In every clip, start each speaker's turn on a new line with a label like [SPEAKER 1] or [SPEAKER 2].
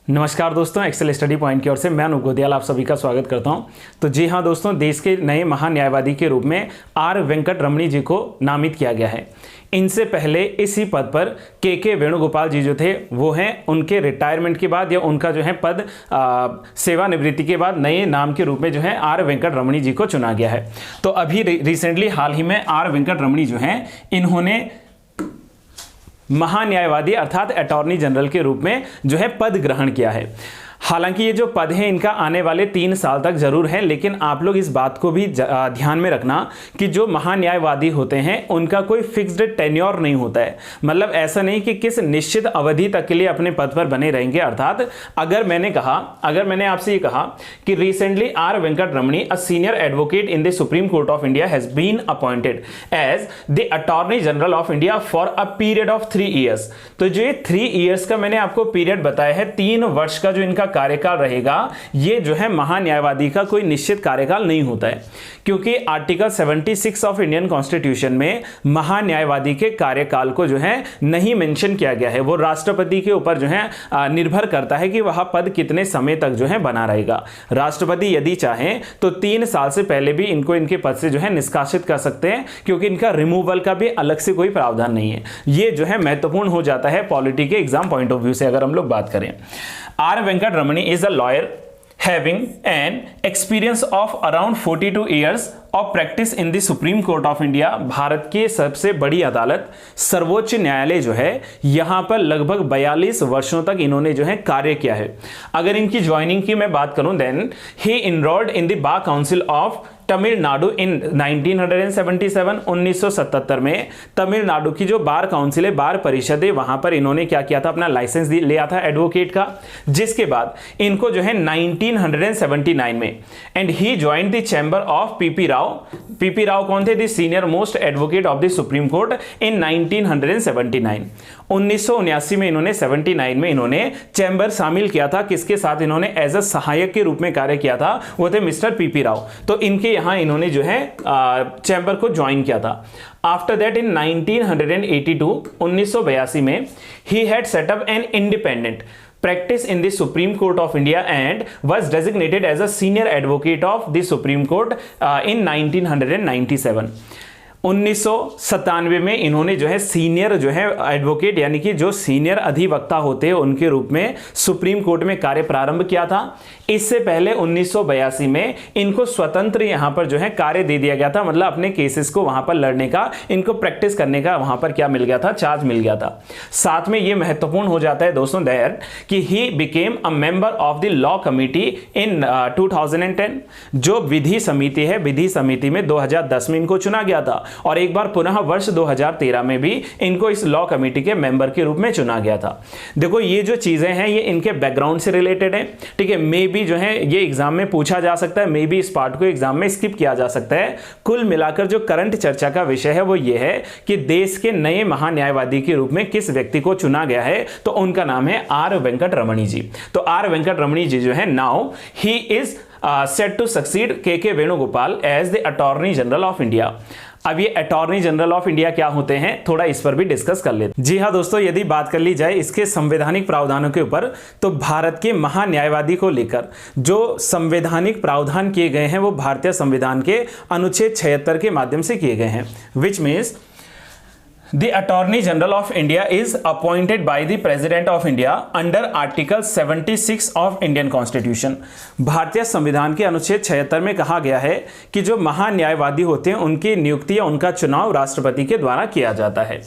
[SPEAKER 1] नमस्कार दोस्तों, Excel study point की ओर से मैं अनूप गोदियाल आप सभी का स्वागत करता हूं। तो जी हां दोस्तों, देश के नए महान्यायवादी के रूप में आर वेंकट रमणी जी को नामित किया गया है। इनसे पहले इसी पद पर के वेणुगोपाल जी जो थे वो हैं, उनके रिटायरमेंट के बाद या उनका जो है पद सेवानिवृत्ति के बाद नए नाम के रूप में जो है आर वेंकट रमणी जी को चुना गया है। तो अभी रिसेंटली हाल ही में आर वेंकट रमणी जो हैं, इन्होंने महान्यायवादी अर्थात अटॉर्नी जनरल के रूप में जो है पद ग्रहण किया है। हालांकि ये जो पद है इनका आने वाले 3 साल तक जरूर है, लेकिन आप लोग इस बात को भी ध्यान में रखना कि जो महान्यायवादी होते हैं उनका कोई फिक्स्ड टेन्योर नहीं होता है। मतलब ऐसा नहीं कि किस निश्चित अवधि तक के लिए अपने पद पर बने रहेंगे। अर्थात अगर मैंने आपसे ये कहा कि recently R Venkataramani a senior advocate in the supreme court of India has been appointed as the attorney general of India for a period of 3 years, तो जो 3 ईयर्स का मैंने आपको पीरियड बताया है, 3 वर्ष का जो इनका कार्यकाल रहेगा, ये जो है महान्यायवादी का कोई निश्चित कार्यकाल नहीं होता है, क्योंकि आर्टिकल 76 ऑफ इंडियन कॉन्स्टिट्यूशन में महान्यायवादी के कार्यकाल को जो है नहीं मेंशन किया गया है। वो राष्ट्रपति के ऊपर जो है निर्भर करता है कि वह पद कितने समय तक जो है बना रहेगा। राष्ट्रपति यदि चाहें तो 3 साल से पहले भी इनको इनके पद से जो है निष्कासित कर सकते हैं, क्योंकि इनका रिमूवल का भी अलग से कोई प्रावधान नहीं है। ये जो है महत्वपूर्ण हो जाता है पॉलिटी के एग्जाम पॉइंट ऑफ व्यू से अगर हम लोग बात करें। Are Venkat Ramani is a lawyer having an experience of around 42 years of practice in the Supreme Court of India। Bharat के सबसे बड़ी अदालत सर्वोच्च न्यायालय जो है, यहाँ पर लगभग 42 वर्षों तक इन्होंने जो है कार्य किया है। अगर इनकी ज्वाइनिंग की मैं बात करूं, then he enrolled in the Bar Council of Tamil Nadu in 1977 1977 में तमिलनाडु की जो बार काउंसिल है, बार परिषद है, वहां पर इन्होंने क्या किया था, अपना लाइसेंस लिया था एडवोकेट का। जिसके बाद इनको जो है 1979 में and he joined the chamber of P P Rao कौन थे, the senior most advocate of the supreme Court in 1979। 1979 में इन्होंने 79 में इन्होंने चैम्बर शामिल किया था। किसके साथ इन्होंने एज अ सहायक के रूप में कार्य किया था, वो थे मिस्टर पीपी राव। तो इनके यहां इन्होंने जो है चैम्बर को ज्वाइन किया था। आफ्टर दैट इन 1982 में he had set up an independent practice in the Supreme Court of India and was designated as a senior advocate of the Supreme Court in 1997। 1997 में इन्होंने जो है सीनियर जो है एडवोकेट यानी कि जो सीनियर अधिवक्ता होते हैं उनके रूप में सुप्रीम कोर्ट में कार्य प्रारंभ किया था। इससे पहले 1982 में इनको स्वतंत्र यहां पर जो है कार्य दे दिया गया था, मतलब अपने केसेस को वहां पर लड़ने का, इनको प्रैक्टिस करने का वहां पर क्या मिल गया था, चार्ज मिल गया था। साथ में यह महत्वपूर्ण हो जाता है दोस्तों दैट कि he became a member of the law committee इन 2010। जो विधि समिति है, विधि समिति में 2010 में इनको चुना गया था और एक बार पुनः वर्ष 2013 में भी इनको इस लॉ कमेटी के मेंबर के रूप में चुना गया था। देखो ये जो चीजें हैं ये इनके बैकग्राउंड से रिलेटेड है, ठीक है। मे बी जो है ये एग्जाम में पूछा जा सकता है, मे बी इस पार्ट को एग्जाम में स्किप किया जा सकता है। कुल मिलाकर जो करंट चर्चा का विषय है वो ये है कि देश के नए महान्यायवादी के रूप में किस व्यक्ति को चुना गया है, तो उनका नाम है आर वेंकट रमणी जी। तो आर वेंकट रमणी जी जो है now he is set to succeed K Venugopal as the attorney general of India. अब ये अटॉर्नी जनरल ऑफ इंडिया क्या होते हैं, थोड़ा इस पर भी डिस्कस कर लेते हैं। जी हाँ दोस्तों, यदि बात कर ली जाए इसके संवैधानिक प्रावधानों के ऊपर, तो भारत के महान्यायवादी को लेकर जो संवैधानिक प्रावधान किए गए हैं वो भारतीय संविधान के अनुच्छेद 76 के माध्यम से किए गए हैं। Which means The Attorney General of India is appointed by the President of India under Article 76 of Indian Constitution। भारतीय संविधान के अनुच्छेद 76 में कहा गया है कि जो महान्यायवादी होते हैं उनकी नियुक्ति या उनका चुनाव राष्ट्रपति के द्वारा किया जाता है।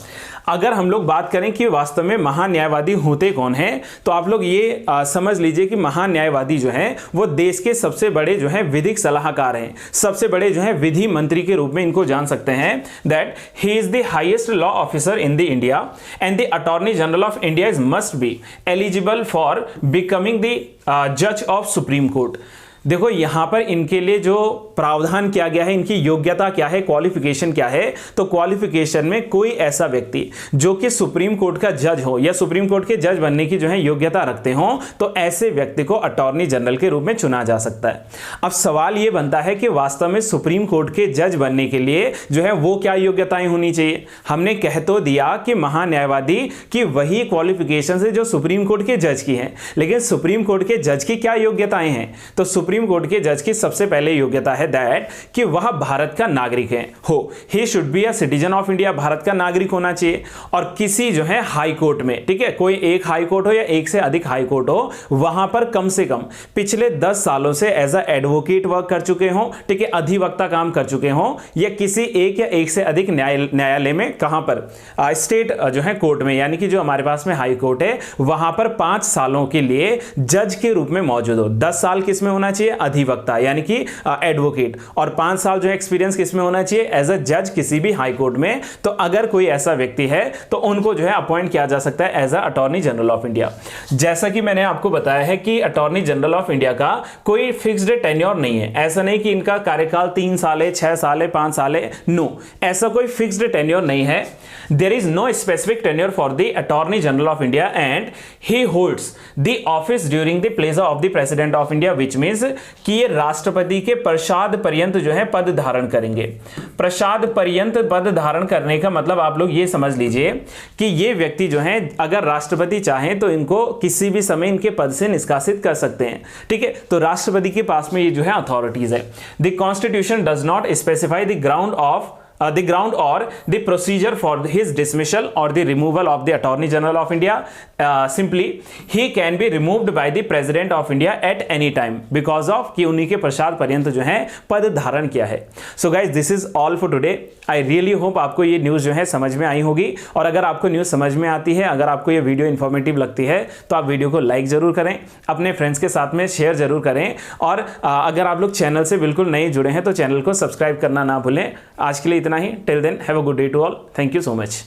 [SPEAKER 1] अगर हम लोग बात करें कि वास्तव में महान्यायवादी होते कौन हैं, तो आप लोग ये समझ लीजिए कि महान्यायवादी जो हैं वो देश के सबसे बड़े जो है विधिक सलाहकार हैं, सबसे बड़े जो है विधि मंत्री के रूप में इनको जान सकते हैं। That he is the highest law officer in the India and the attorney general of India is must be eligible for becoming the जज ऑफ सुप्रीम कोर्ट। देखो यहां पर इनके लिए जो प्रावधान किया गया है, इनकी योग्यता क्या है, क्वालिफिकेशन क्या है, तो क्वालिफिकेशन में कोई ऐसा व्यक्ति जो कि सुप्रीम कोर्ट का जज हो या सुप्रीम कोर्ट के जज बनने की जो है योग्यता रखते हो, तो ऐसे व्यक्ति को अटॉर्नी जनरल के रूप में चुना जा सकता है। अब सवाल यह बनता है कि वास्तव में सुप्रीम कोर्ट के जज बनने के लिए जो है वो क्या योग्यताएं होनी चाहिए। हमने कह तो दिया कि महान्यायवादी की वही क्वालिफिकेशन है जो सुप्रीम कोर्ट के जज की है, लेकिन सुप्रीम कोर्ट के जज की क्या योग्यताएं हैं, तो सुप्रीम कोर्ट के जज की सबसे पहले योग्यता है दैट कि वह भारत का नागरिक है हो, he should be a citizen of India, Bharat का नागरिक होना चाहिए। और किसी जो है हाई कोर्ट में, ठीक है, कोई एक हाई कोर्ट हो या एक से अधिक हाई कोर्ट हो, वहां पर कम से कम पिछले 10 सालों से एज अ एडवोकेट वर्क कर चुके हो, ठीक है, अधिवक्ता काम कर चुके हो, या किसी एक या एक से अधिक न्यायालय में, कहां पर, स्टेट जो है कोर्ट में, यानी कि जो हमारे पास में हाई कोर्ट है वहां पर 5 सालों के लिए जज के रूप में मौजूद हो। 10 साल किसमें होना चाहिए, अधिवक्ता यानी कि एडवोकेट, और 5 साल जो एक्सपीरियंस किसमें होना चाहिए, एज अ जज किसी भी हाई कोर्ट में। तो अगर कोई ऐसा व्यक्ति है तो उनको जो है अपॉइंट किया जा सकता है as a attorney general of India. जैसा कि मैंने आपको बताया है कि अटॉर्नी जनरल ऑफ इंडिया का कोई फिक्स्ड टेन्योर नहीं है, ऐसा नहीं कि इनका कार्यकाल 3 साल है, 6 साल है, 5 साल है, नो, ऐसा कोई फिक्स्ड टेन्योर नहीं है। There is no specific tenure for the attorney general of India and he holds the office during the pleasure of the president of India, which means कि ये राष्ट्रपति के प्रसाद पर्यंत जो है पद धारण करेंगे। प्रसाद पर्यंत पद धारण करने का मतलब आप लोग ये समझ लीजिए कि ये व्यक्ति जो है अगर राष्ट्रपति चाहें तो इनको किसी भी समय इनके पद से निष्कासित कर सकते हैं, ठीक है। तो राष्ट्रपति के पास में ये जो है अथॉरिटीज है। The constitution does not specify the ground or the procedure for his dismissal or the removal of the Attorney General of India. Simply he can be removed by the President of India at any time because of कि उन्हीं के प्रसाद पर्यंत जो है पद धारण किया है। So guys, this is all for today. I really hope आपको ये न्यूज़ जो है समझ में आई होगी, और अगर आपको न्यूज़ समझ में आती है, अगर आपको ये वीडियो इन्फॉर्मेटिव लगती है तो आप वीडियो को लाइक जरूर करें, अपने फ्रेंड्स के साथ में शेयर जरूर करें, और अगर आप लोग चैनल से बिल्कुल नए जुड़े हैं तो चैनल को सब्सक्राइब करना ना भूलें। आज के लिए इतना ही। Till then have a good day to all. Thank you so much.